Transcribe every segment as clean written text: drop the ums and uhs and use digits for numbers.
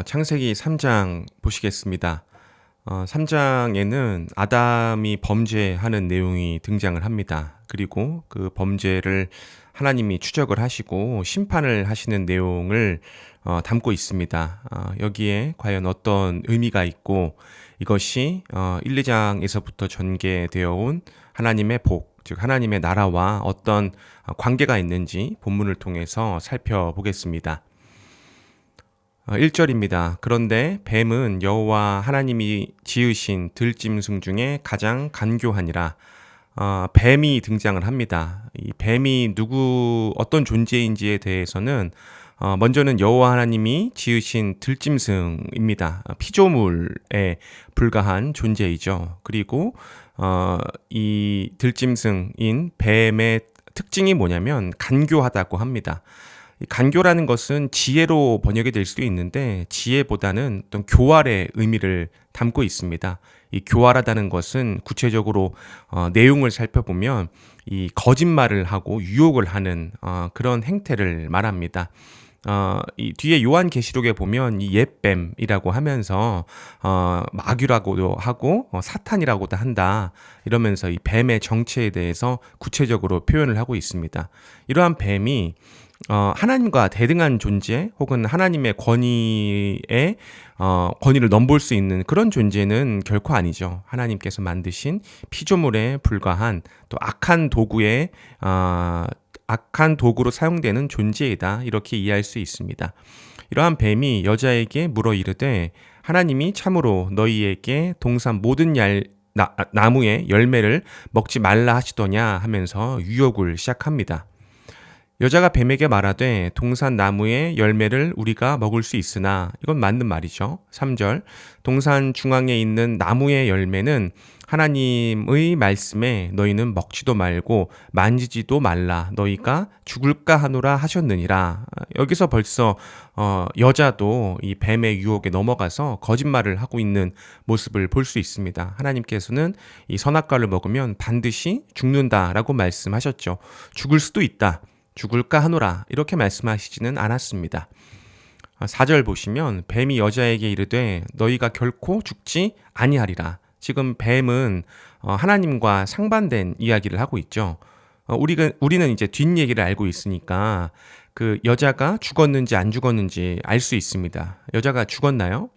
창세기 3장 보시겠습니다. 3장에는 아담이 범죄하는 내용이 등장을 합니다. 그리고 그 범죄를 하나님이 추적을 하시고 심판을 하시는 내용을 담고 있습니다. 여기에 과연 어떤 의미가 있고 이것이 1, 2장에서부터 전개되어 온 하나님의 복, 즉 하나님의 나라와 어떤 관계가 있는지 본문을 통해서 살펴보겠습니다. 1절입니다. 그런데 뱀은 여호와 하나님이 지으신 들짐승 중에 가장 간교하니라. 뱀이 등장을 합니다. 이 뱀이 어떤 존재인지에 대해서는 먼저는 여호와 하나님이 지으신 들짐승입니다. 피조물에 불과한 존재이죠. 그리고 이 들짐승인 뱀의 특징이 뭐냐면 간교하다고 합니다. 간교라는 것은 지혜로 번역이 될 수도 있는데 지혜보다는 어떤 교활의 의미를 담고 있습니다. 이 교활하다는 것은 구체적으로 내용을 살펴보면 이 거짓말을 하고 유혹을 하는 그런 행태를 말합니다. 이 뒤에 요한계시록에 보면 이 옛뱀이라고 하면서 마귀라고도 하고 사탄이라고도 한다 이러면서 이 뱀의 정체에 대해서 구체적으로 표현을 하고 있습니다. 이러한 뱀이 하나님과 대등한 존재 혹은 하나님의 권위를 넘볼 수 있는 그런 존재는 결코 아니죠. 하나님께서 만드신 피조물에 불과한 또 악한 도구로 사용되는 존재이다. 이렇게 이해할 수 있습니다. 이러한 뱀이 여자에게 물어 이르되 하나님이 참으로 너희에게 동산 모든 나무의 열매를 먹지 말라 하시더냐 하면서 유혹을 시작합니다. 여자가 뱀에게 말하되 동산 나무의 열매를 우리가 먹을 수 있으나 이건 맞는 말이죠. 3절 동산 중앙에 있는 나무의 열매는 하나님의 말씀에 너희는 먹지도 말고 만지지도 말라 너희가 죽을까 하노라 하셨느니라. 여기서 벌써 여자도 이 뱀의 유혹에 넘어가서 거짓말을 하고 있는 모습을 볼 수 있습니다. 하나님께서는 이 선악과를 먹으면 반드시 죽는다라고 말씀하셨죠. 죽을 수도 있다. 죽을까 하노라 이렇게 말씀하시지는 않았습니다. 4절 보시면 뱀이 여자에게 이르되 너희가 결코 죽지 아니하리라. 지금 뱀은 하나님과 상반된 이야기를 하고 있죠. 우리는 이제 뒷얘기를 알고 있으니까 그 여자가 죽었는지 안 죽었는지 알 수 있습니다. 여자가 죽었나요?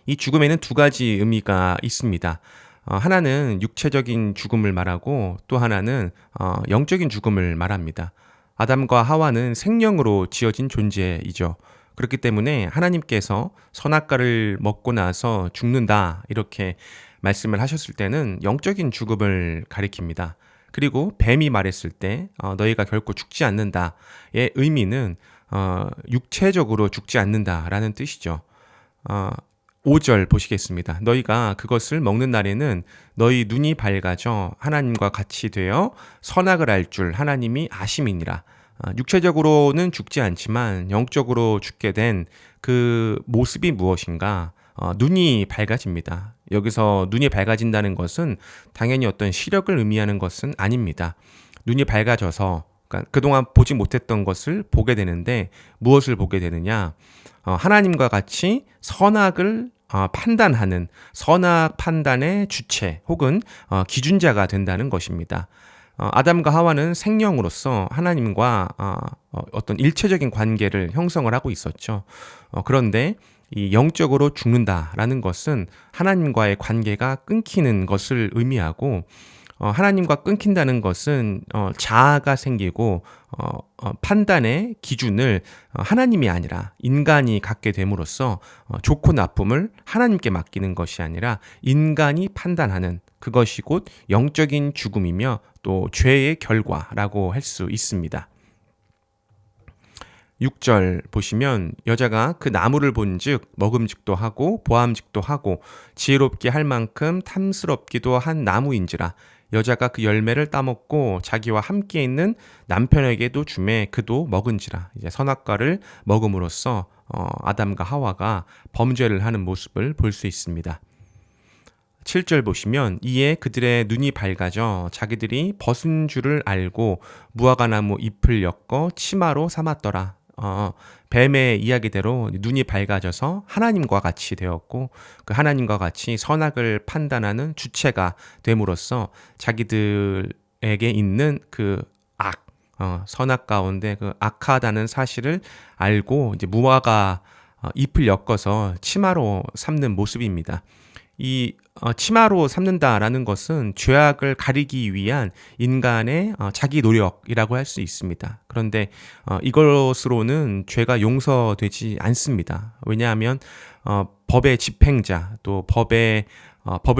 이 죽음에는 두 가지 의미가 있습니다. 하나는 육체적인 죽음을 말하고 또 하나는 영적인 죽음을 말합니다. 아담과 하와는 생명으로 지어진 존재이죠. 그렇기 때문에 하나님께서 선악과를 먹고 나서 죽는다 이렇게 말씀을 하셨을 때는 영적인 죽음을 가리킵니다. 그리고 뱀이 말했을 때 너희가 결코 죽지 않는다의 의미는 육체적으로 죽지 않는다라는 뜻이죠. 5절 보시겠습니다. 너희가 그것을 먹는 날에는 너희 눈이 밝아져 하나님과 같이 되어 선악을 알 줄 하나님이 아심이니라. 육체적으로는 죽지 않지만 영적으로 죽게 된 그 모습이 무엇인가? 눈이 밝아집니다. 여기서 눈이 밝아진다는 것은 당연히 어떤 시력을 의미하는 것은 아닙니다. 눈이 밝아져서 그러니까 그동안 보지 못했던 것을 보게 되는데 무엇을 보게 되느냐? 하나님과 같이 선악을 판단하는 선악 판단의 주체 혹은 기준자가 된다는 것입니다. 아담과 하와는 생명으로서 하나님과 어떤 일체적인 관계를 형성을 하고 있었죠. 그런데 이 영적으로 죽는다라는 것은 하나님과의 관계가 끊기는 것을 의미하고 하나님과 끊긴다는 것은 자아가 생기고 판단의 기준을 하나님이 아니라 인간이 갖게 됨으로써 좋고 나쁨을 하나님께 맡기는 것이 아니라 인간이 판단하는 그것이 곧 영적인 죽음이며 또 죄의 결과라고 할 수 있습니다. 6절 보시면 여자가 그 나무를 본즉 먹음직도 하고 보암직도 하고 지혜롭게 할 만큼 탐스럽기도 한 나무인지라 여자가 그 열매를 따먹고 자기와 함께 있는 남편에게도 주매 그도 먹은지라. 이제 선악과를 먹음으로써 아담과 하와가 범죄를 하는 모습을 볼 수 있습니다. 7절 보시면 이에 그들의 눈이 밝아져 자기들이 벗은 줄을 알고 무화과나무 잎을 엮어 치마로 삼았더라. 뱀의 이야기대로 눈이 밝아져서 하나님과 같이 되었고 그 하나님과 같이 선악을 판단하는 주체가 됨으로써 자기들에게 있는 그 선악 가운데 그 악하다는 사실을 알고 이제 무화과 잎을 엮어서 치마로 삼는 모습입니다. 이 치마로 삼는다라는 것은 죄악을 가리기 위한 인간의 자기 노력이라고 할 수 있습니다. 그런데 이것으로는 죄가 용서되지 않습니다. 왜냐하면 법의 집행자 또 법을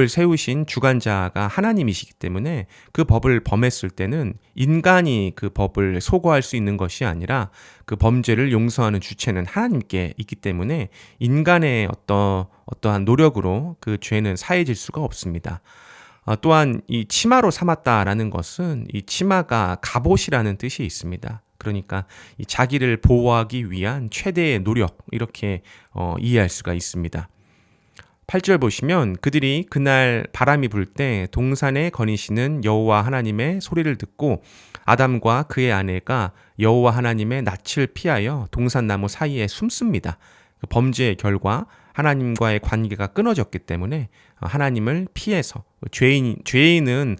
세우신 주관자가 하나님이시기 때문에 그 법을 범했을 때는 인간이 그 법을 소거할 수 있는 것이 아니라 그 범죄를 용서하는 주체는 하나님께 있기 때문에 인간의 어떠한 노력으로 그 죄는 사해질 수가 없습니다. 또한 이 치마로 삼았다라는 것은 이 치마가 갑옷이라는 뜻이 있습니다. 그러니까 이 자기를 보호하기 위한 최대의 노력 이렇게 이해할 수가 있습니다. 8절 보시면 그들이 그날 바람이 불 때 동산에 거니시는 여호와 하나님의 소리를 듣고 아담과 그의 아내가 여호와 하나님의 낯을 피하여 동산나무 사이에 숨습니다. 그 범죄의 결과 하나님과의 관계가 끊어졌기 때문에 하나님을 피해서 죄인은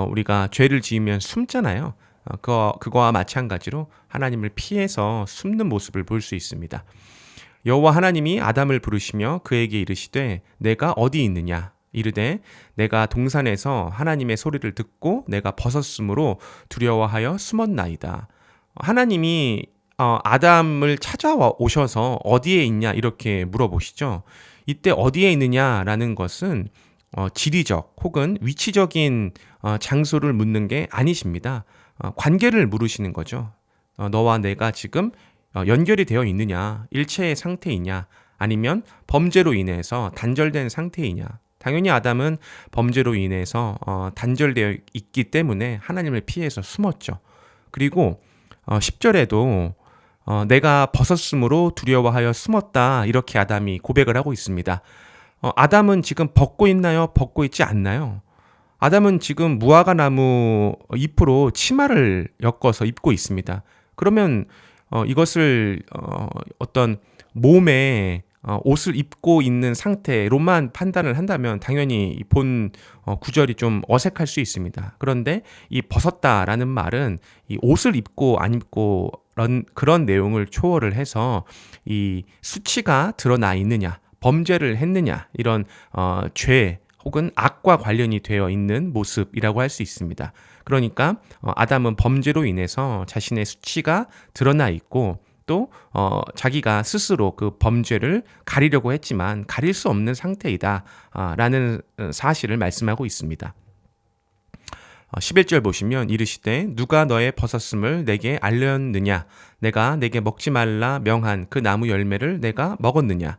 우리가 죄를 지으면 숨잖아요. 그거와 마찬가지로 하나님을 피해서 숨는 모습을 볼 수 있습니다. 여호와 하나님이 아담을 부르시며 그에게 이르시되 내가 어디 있느냐 이르되 내가 동산에서 하나님의 소리를 듣고 내가 벗었으므로 두려워하여 숨었나이다. 하나님이 아담을 찾아오셔서 어디에 있냐 이렇게 물어보시죠. 이때 어디에 있느냐라는 것은 지리적 혹은 위치적인 장소를 묻는 게 아니십니다. 관계를 물으시는 거죠. 너와 내가 지금 연결이 되어 있느냐, 일체의 상태이냐, 아니면 범죄로 인해서 단절된 상태이냐. 당연히 아담은 범죄로 인해서 단절되어 있기 때문에 하나님을 피해서 숨었죠. 그리고 10절에도 내가 벗었으므로 두려워하여 숨었다 이렇게 아담이 고백을 하고 있습니다. 아담은 지금 벗고 있나요? 벗고 있지 않나요? 아담은 지금 무화과 나무 잎으로 치마를 엮어서 입고 있습니다. 그러면 이것을 어떤 몸에 옷을 입고 있는 상태로만 판단을 한다면 당연히 본 구절이 좀 어색할 수 있습니다. 그런데 이 벗었다라는 말은 이 옷을 입고 안 입고 그런 내용을 초월을 해서 이 수치가 드러나 있느냐, 범죄를 했느냐 이런 죄 혹은 악과 관련이 되어 있는 모습이라고 할 수 있습니다. 그러니까 아담은 범죄로 인해서 자신의 수치가 드러나 있고 또 자기가 스스로 그 범죄를 가리려고 했지만 가릴 수 없는 상태이다 라는 사실을 말씀하고 있습니다. 11절 보시면 이르시되 누가 너의 벗었음을 내게 알렸느냐 내가 내게 먹지 말라 명한 그 나무 열매를 내가 먹었느냐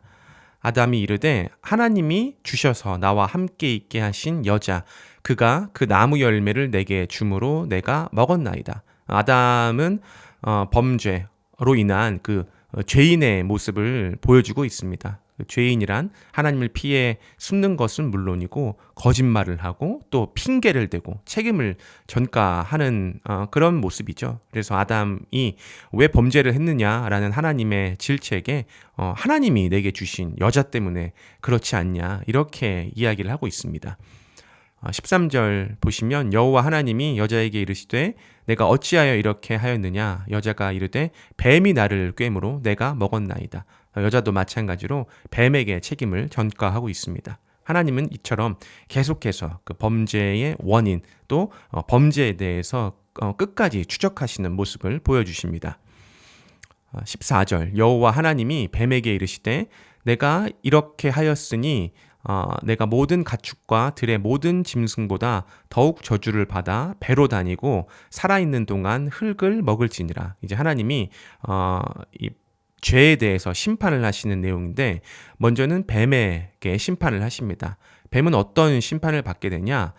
아담이 이르되 하나님이 주셔서 나와 함께 있게 하신 여자 그가 그 나무 열매를 내게 주므로 내가 먹었나이다. 아담은 범죄로 인한 그 죄인의 모습을 보여주고 있습니다. 죄인이란 하나님을 피해 숨는 것은 물론이고 거짓말을 하고 또 핑계를 대고 책임을 전가하는 그런 모습이죠. 그래서 아담이 왜 범죄를 했느냐라는 하나님의 질책에 하나님이 내게 주신 여자 때문에 그렇지 않냐 이렇게 이야기를 하고 있습니다. 13절 보시면 여호와 하나님이 여자에게 이르시되 내가 어찌하여 이렇게 하였느냐 여자가 이르되 뱀이 나를 꿰므로 내가 먹었나이다. 여자도 마찬가지로 뱀에게 책임을 전가하고 있습니다. 하나님은 이처럼 계속해서 그 범죄의 원인 또 범죄에 대해서 끝까지 추적하시는 모습을 보여주십니다. 14절 여호와 하나님이 뱀에게 이르시되 내가 이렇게 하였으니 내가 모든 가축과 들의 모든 짐승보다 더욱 저주를 받아 배로 다니고 살아있는 동안 흙을 먹을지니라. 이제 하나님이 이 죄에 대해서 심판을 하시는 내용인데 먼저는 뱀에게 심판을 하십니다. 뱀은 어떤 심판을 받게 되냐?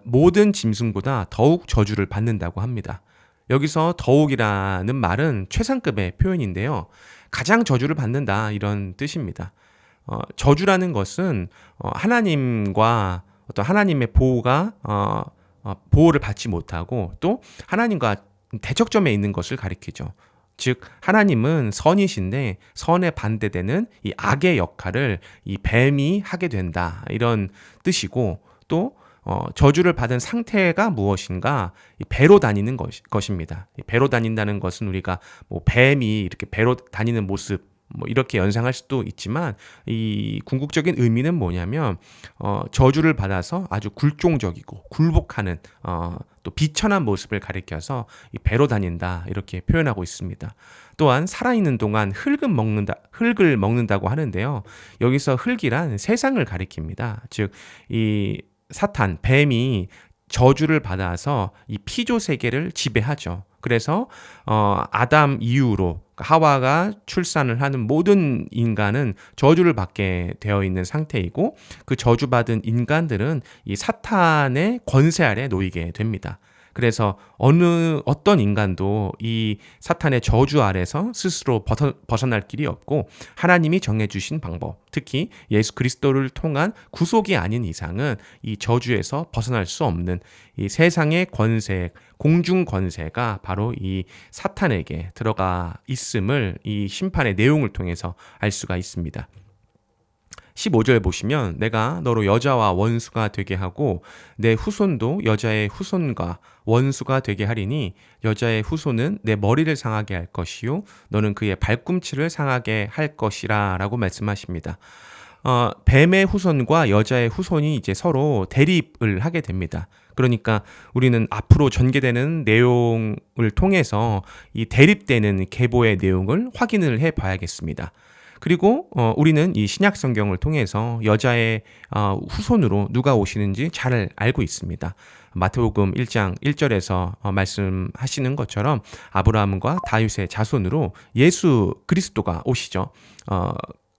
모든 짐승보다 더욱 저주를 받는다고 합니다. 여기서 더욱이라는 말은 최상급의 표현인데요. 가장 저주를 받는다 이런 뜻입니다. 저주라는 것은 하나님과 어떤 하나님의 보호가 보호를 받지 못하고 또 하나님과 대척점에 있는 것을 가리키죠. 즉 하나님은 선이신데 선에 반대되는 이 악의 역할을 이 뱀이 하게 된다. 이런 뜻이고 또 저주를 받은 상태가 무엇인가? 이 배로 다니는 것입니다. 이 배로 다닌다는 것은 우리가 뭐 뱀이 이렇게 배로 다니는 모습 뭐 이렇게 연상할 수도 있지만 이 궁극적인 의미는 뭐냐면 저주를 받아서 아주 굴종적이고 굴복하는 또 비천한 모습을 가리켜서 이 배로 다닌다 이렇게 표현하고 있습니다. 또한 살아있는 동안 흙을 먹는다고 하는데요. 여기서 흙이란 세상을 가리킵니다. 즉 이 사탄 뱀이 저주를 받아서 이 피조 세계를 지배하죠. 그래서 아담 이후로 하와가 출산을 하는 모든 인간은 저주를 받게 되어 있는 상태이고 그 저주받은 인간들은 이 사탄의 권세 아래 놓이게 됩니다. 그래서 어떤 인간도 이 사탄의 저주 아래서 스스로 벗어날 길이 없고 하나님이 정해주신 방법, 특히 예수 그리스도를 통한 구속이 아닌 이상은 이 저주에서 벗어날 수 없는 이 세상의 권세, 공중 권세가 바로 이 사탄에게 들어가 있음을 이 심판의 내용을 통해서 알 수가 있습니다. 15절 보시면 내가 너로 여자와 원수가 되게 하고 내 후손도 여자의 후손과 원수가 되게 하리니 여자의 후손은 내 머리를 상하게 할 것이요 너는 그의 발꿈치를 상하게 할 것이라 라고 말씀하십니다. 뱀의 후손과 여자의 후손이 이제 서로 대립을 하게 됩니다. 그러니까 우리는 앞으로 전개되는 내용을 통해서 이 대립되는 계보의 내용을 확인을 해 봐야겠습니다. 그리고 우리는 이 신약 성경을 통해서 여자의 후손으로 누가 오시는지 잘 알고 있습니다. 마태복음 1장 1절에서 말씀하시는 것처럼 아브라함과 다윗의 자손으로 예수 그리스도가 오시죠.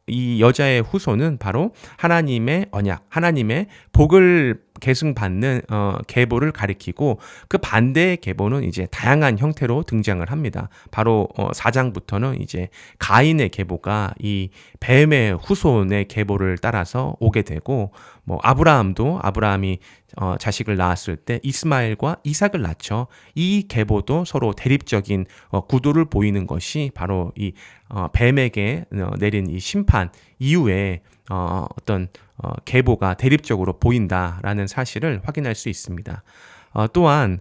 이 여자의 후손은 바로 하나님의 언약, 하나님의 복을 계승받는 계보를 가리키고 그 반대의 계보는 이제 다양한 형태로 등장을 합니다. 바로 4장부터는 이제 가인의 계보가 이 뱀의 후손의 계보를 따라서 오게 되고 뭐 아브라함이 자식을 낳았을 때 이스마엘과 이삭을 낳죠. 이 계보도 서로 대립적인 구도를 보이는 것이 바로 이 뱀에게 내린 이 심판 이후에 어떤 계보가 대립적으로 보인다라는 사실을 확인할 수 있습니다. 또한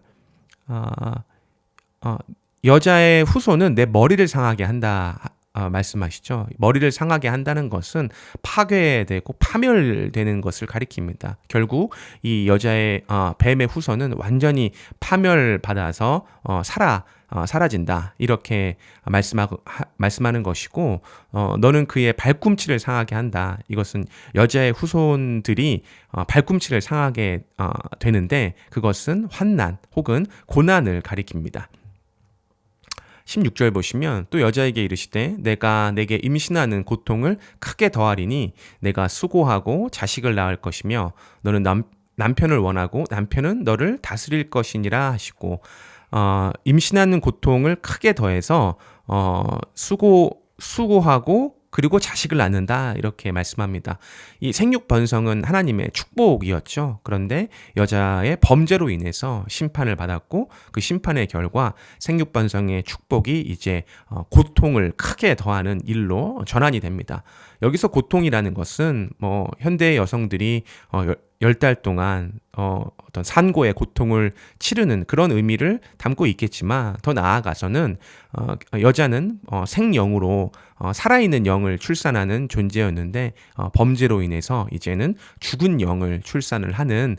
여자의 후손은 내 머리를 상하게 한다 말씀하시죠. 머리를 상하게 한다는 것은 파괴되고 파멸되는 것을 가리킵니다. 결국 이 여자의 뱀의 후손은 완전히 파멸받아서 사라진다 이렇게 말씀하는 것이고 너는 그의 발꿈치를 상하게 한다. 이것은 여자의 후손들이 발꿈치를 상하게 되는데 그것은 환난 혹은 고난을 가리킵니다. 16절 보시면 또 여자에게 이르시되 내가 내게 임신하는 고통을 크게 더하리니 내가 수고하고 자식을 낳을 것이며 너는 남편을 원하고 남편은 너를 다스릴 것이니라 하시고 임신하는 고통을 크게 더해서 수고하고 그리고 자식을 낳는다 이렇게 말씀합니다. 이 생육 번성은 하나님의 축복이었죠. 그런데 여자의 범죄로 인해서 심판을 받았고 그 심판의 결과 생육 번성의 축복이 이제 고통을 크게 더하는 일로 전환이 됩니다. 여기서 고통이라는 것은 뭐 현대 여성들이 10달 동안 어떤 산고의 고통을 치르는 그런 의미를 담고 있겠지만 더 나아가서는 여자는 생영으로 살아있는 영을 출산하는 존재였는데 범죄로 인해서 이제는 죽은 영을 출산을 하는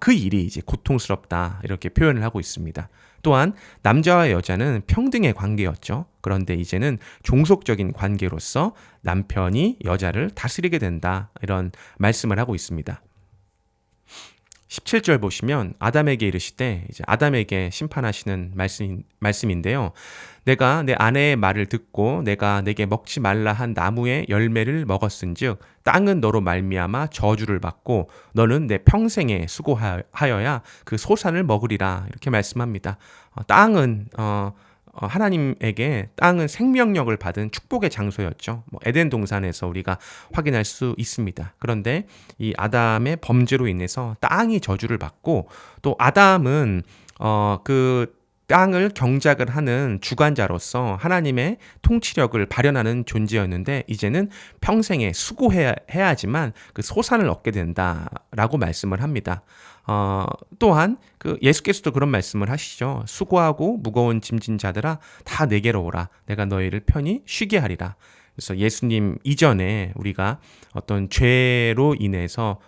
그 일이 이제 고통스럽다 이렇게 표현을 하고 있습니다. 또한 남자와 여자는 평등의 관계였죠. 그런데 이제는 종속적인 관계로서 남편이 여자를 다스리게 된다 이런 말씀을 하고 있습니다. 17절 보시면 아담에게 이르시되 이제 아담에게 심판하시는 말씀인데요. 내가 내 아내의 말을 듣고 내가 내게 먹지 말라 한 나무의 열매를 먹었은즉 땅은 너로 말미암아 저주를 받고 너는 내 평생에 수고하여야 그 소산을 먹으리라 이렇게 말씀합니다. 땅은 하나님에게 땅은 생명력을 받은 축복의 장소였죠. 에덴 동산에서 우리가 확인할 수 있습니다. 그런데 이 아담의 범죄로 인해서 땅이 저주를 받고 또 아담은 그 땅을 경작을 하는 주관자로서 하나님의 통치력을 발현하는 존재였는데 이제는 평생에 수고해야지만 그 소산을 얻게 된다라고 말씀을 합니다. 또한 그 예수께서도 그런 말씀을 하시죠. 수고하고 무거운 짐진 자들아 다 내게로 오라. 내가 너희를 편히 쉬게 하리라. 그래서 예수님 이전에 우리가 어떤 죄로 인해서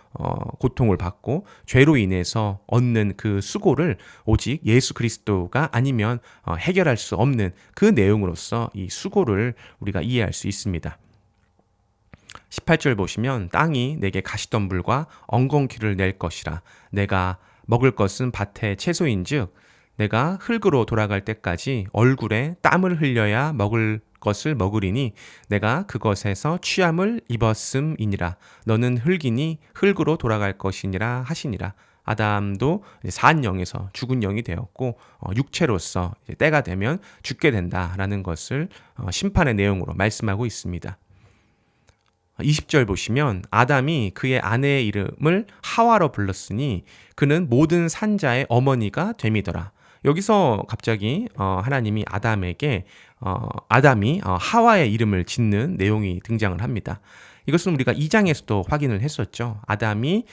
고통을 받고 죄로 인해서 얻는 그 수고를 오직 예수 그리스도가 아니면 해결할 수 없는 그 내용으로서 이 수고를 우리가 이해할 수 있습니다. 18절 보시면 땅이 내게 가시덤불과 엉겅퀴를 낼 것이라. 내가 먹을 것은 밭의 채소인즉 내가 흙으로 돌아갈 때까지 얼굴에 땀을 흘려야 먹을 것을 먹으리니 내가 그것에서 취함을 입었음이니라. 너는 흙이니 흙으로 돌아갈 것이니라 하시니라. 아담도 산 영에서 죽은 영이 되었고 육체로서 때가 되면 죽게 된다라는 것을 심판의 내용으로 말씀하고 있습니다. 20절 보시면 아담이 그의 아내의 이름을 하와로 불렀으니 그는 모든 산자의 어머니가 됨이더라. 여기서 갑자기 하나님이 아담이 하와의 이름을 짓는 내용이 등장을 합니다. 이것은 우리가 2장에서도 확인을 했었죠. 아담이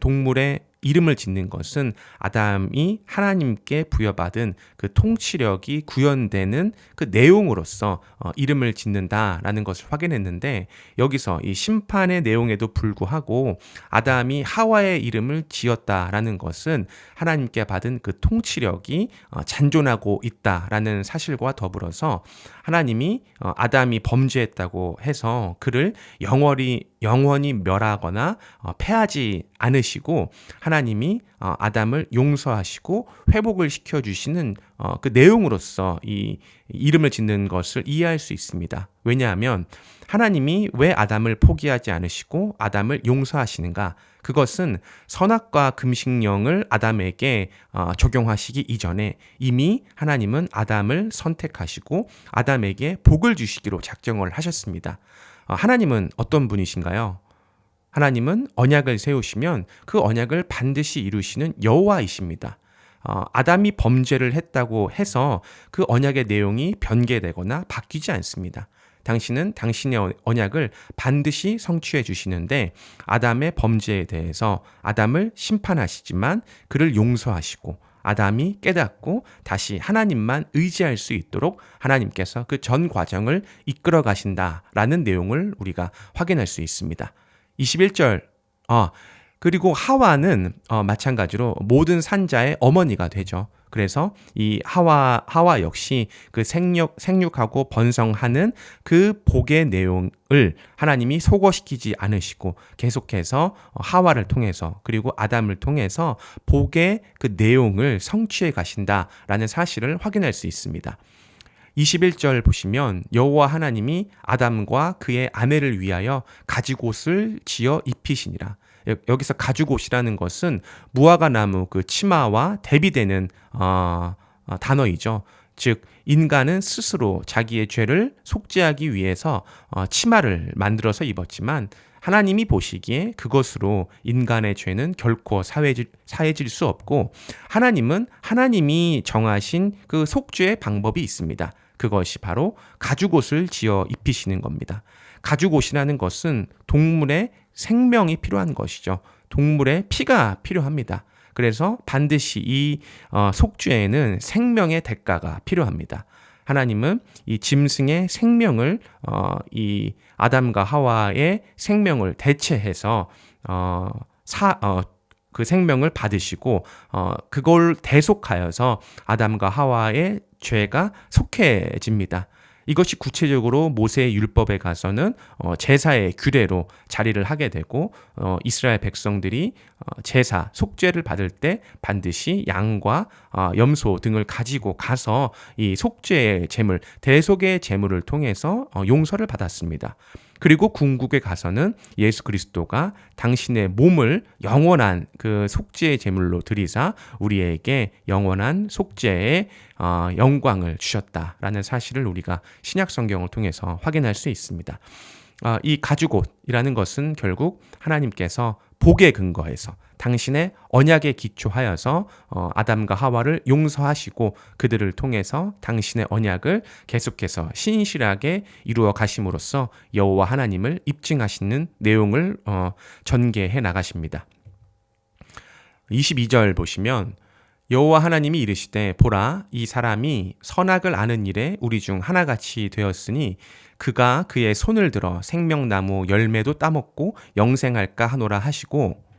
동물의 이름을 짓는 것은 아담이 하나님께 부여받은 그 통치력이 구현되는 그 내용으로서 이름을 짓는다라는 것을 확인했는데 여기서 이 심판의 내용에도 불구하고 아담이 하와의 이름을 지었다라는 것은 하나님께 받은 그 통치력이 잔존하고 있다라는 사실과 더불어서 하나님이 아담이 범죄했다고 해서 그를 영원히 멸하거나 패하지 않으시고 하나님이 아담을 용서하시고 회복을 시켜주시는 그 내용으로서 이 이름을 짓는 것을 이해할 수 있습니다. 왜냐하면 하나님이 왜 아담을 포기하지 않으시고 아담을 용서하시는가? 그것은 선악과 금식령을 아담에게 적용하시기 이전에 이미 하나님은 아담을 선택하시고 아담에게 복을 주시기로 작정을 하셨습니다. 하나님은 어떤 분이신가요? 하나님은 언약을 세우시면 그 언약을 반드시 이루시는 여호와이십니다. 아담이 범죄를 했다고 해서 그 언약의 내용이 변개되거나 바뀌지 않습니다. 당신은 당신의 언약을 반드시 성취해 주시는데 아담의 범죄에 대해서 아담을 심판하시지만 그를 용서하시고 아담이 깨닫고 다시 하나님만 의지할 수 있도록 하나님께서 그 전 과정을 이끌어 가신다라는 내용을 우리가 확인할 수 있습니다. 21절 그리고 하와는 마찬가지로 모든 산자의 어머니가 되죠. 그래서 이 하와 역시 그 생육하고 번성하는 그 복의 내용을 하나님이 소거시키지 않으시고 계속해서 하와를 통해서 그리고 아담을 통해서 복의 그 내용을 성취해 가신다라는 사실을 확인할 수 있습니다. 21절 보시면 여호와 하나님이 아담과 그의 아내를 위하여 가죽옷을 지어 입히시니라. 여기서 가죽옷이라는 것은 무화과 나무 그 치마와 대비되는 단어이죠. 즉 인간은 스스로 자기의 죄를 속죄하기 위해서 치마를 만들어서 입었지만 하나님이 보시기에 그것으로 인간의 죄는 결코 사해질 수 없고 하나님은 하나님이 정하신 그 속죄의 방법이 있습니다. 그것이 바로 가죽옷을 지어 입히시는 겁니다. 가죽옷이라는 것은 동물의 생명이 필요한 것이죠. 동물의 피가 필요합니다. 그래서 반드시 이 속죄에는 생명의 대가가 필요합니다. 하나님은 이 짐승의 생명을 이 아담과 하와의 생명을 대체해서 그 생명을 받으시고 그걸 대속하여서 아담과 하와의 죄가 속해집니다. 이것이 구체적으로 모세의 율법에 가서는 제사의 규례로 자리를 하게 되고 이스라엘 백성들이 제사, 속죄를 받을 때 반드시 양과 염소 등을 가지고 가서 이 속죄의 제물, 대속의 제물을 통해서 용서를 받았습니다. 그리고 궁극에 가서는 예수 그리스도가 당신의 몸을 영원한 그 속죄의 제물로 드리사 우리에게 영원한 속죄의 영광을 주셨다라는 사실을 우리가 신약 성경을 통해서 확인할 수 있습니다. 이 가죽옷이라는 것은 결국 하나님께서 복에 근거해서 당신의 언약에 기초하여서 아담과 하와를 용서하시고 그들을 통해서 당신의 언약을 계속해서 신실하게 이루어 가심으로써 여호와 하나님을 입증하시는 내용을 전개해 나가십니다. 22절 보시면 여호와 하나님이 이르시되 보라 이 사람이 선악을 아는 일에 우리 중 하나같이 되었으니 그가 그의 손을 들어 생명나무 열매도 따먹고 영생할까 하노라 하시고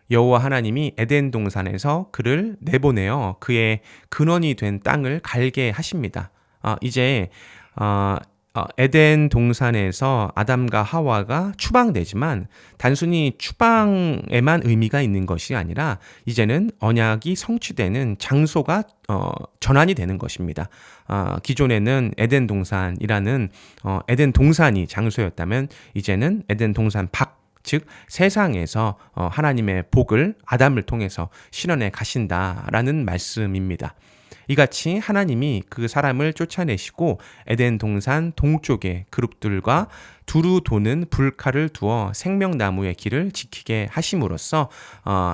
여호와 하나님이 에덴 동산에서 그를 내보내어 그의 근원이 된 땅을 갈게 하십니다. 이제 에덴 동산에서 아담과 하와가 추방되지만 단순히 추방에만 의미가 있는 것이 아니라 이제는 언약이 성취되는 장소가 전환이 되는 것입니다. 기존에는 에덴 동산이라는 에덴 동산이 장소였다면 이제는 에덴 동산 밖 즉 세상에서 하나님의 복을 아담을 통해서 실현해 가신다라는 말씀입니다. 이같이 하나님이 그 사람을 쫓아내시고 에덴 동산 동쪽의 그룹들과 두루 도는 불칼을 두어 생명나무의 길을 지키게 하심으로써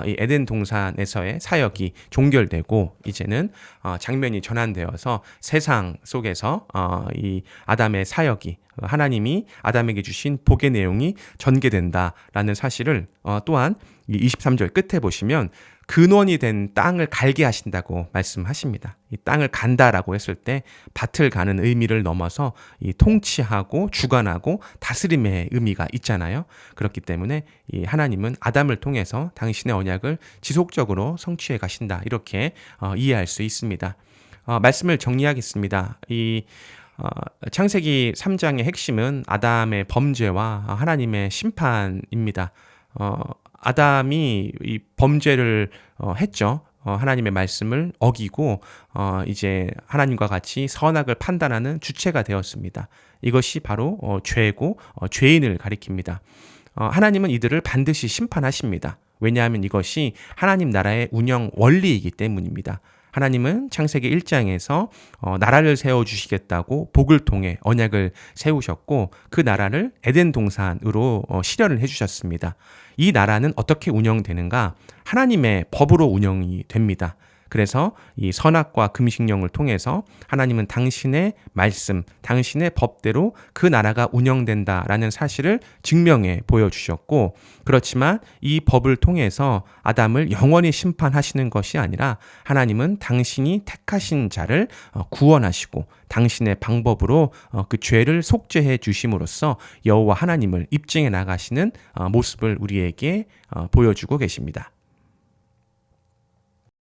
이 에덴 동산에서의 사역이 종결되고 이제는 장면이 전환되어서 세상 속에서 이 아담의 사역이 하나님이 아담에게 주신 복의 내용이 전개된다라는 사실을 또한 이 23절 끝에 보시면 근원이 된 땅을 갈게 하신다고 말씀하십니다. 이 땅을 간다라고 했을 때 밭을 가는 의미를 넘어서 이 통치하고 주관하고 다스림의 의미가 있잖아요. 그렇기 때문에 이 하나님은 아담을 통해서 당신의 언약을 지속적으로 성취해 가신다. 이렇게 이해할 수 있습니다. 말씀을 정리하겠습니다. 이 창세기 3장의 핵심은 아담의 범죄와 하나님의 심판입니다. 아담이 이 범죄를 했죠. 하나님의 말씀을 어기고 이제 하나님과 같이 선악을 판단하는 주체가 되었습니다. 이것이 바로 죄고 죄인을 가리킵니다. 하나님은 이들을 반드시 심판하십니다. 왜냐하면 이것이 하나님 나라의 운영 원리이기 때문입니다. 하나님은 창세기 1장에서 나라를 세워주시겠다고 복을 통해 언약을 세우셨고 그 나라를 에덴 동산으로 실현을 해주셨습니다. 이 나라는 어떻게 운영되는가? 하나님의 법으로 운영이 됩니다. 그래서 이 선악과 금식령을 통해서 하나님은 당신의 말씀, 당신의 법대로 그 나라가 운영된다라는 사실을 증명해 보여주셨고, 그렇지만 이 법을 통해서 아담을 영원히 심판하시는 것이 아니라 하나님은 당신이 택하신 자를 구원하시고 당신의 방법으로 그 죄를 속죄해 주심으로써 여호와 하나님을 입증해 나가시는 모습을 우리에게 보여주고 계십니다.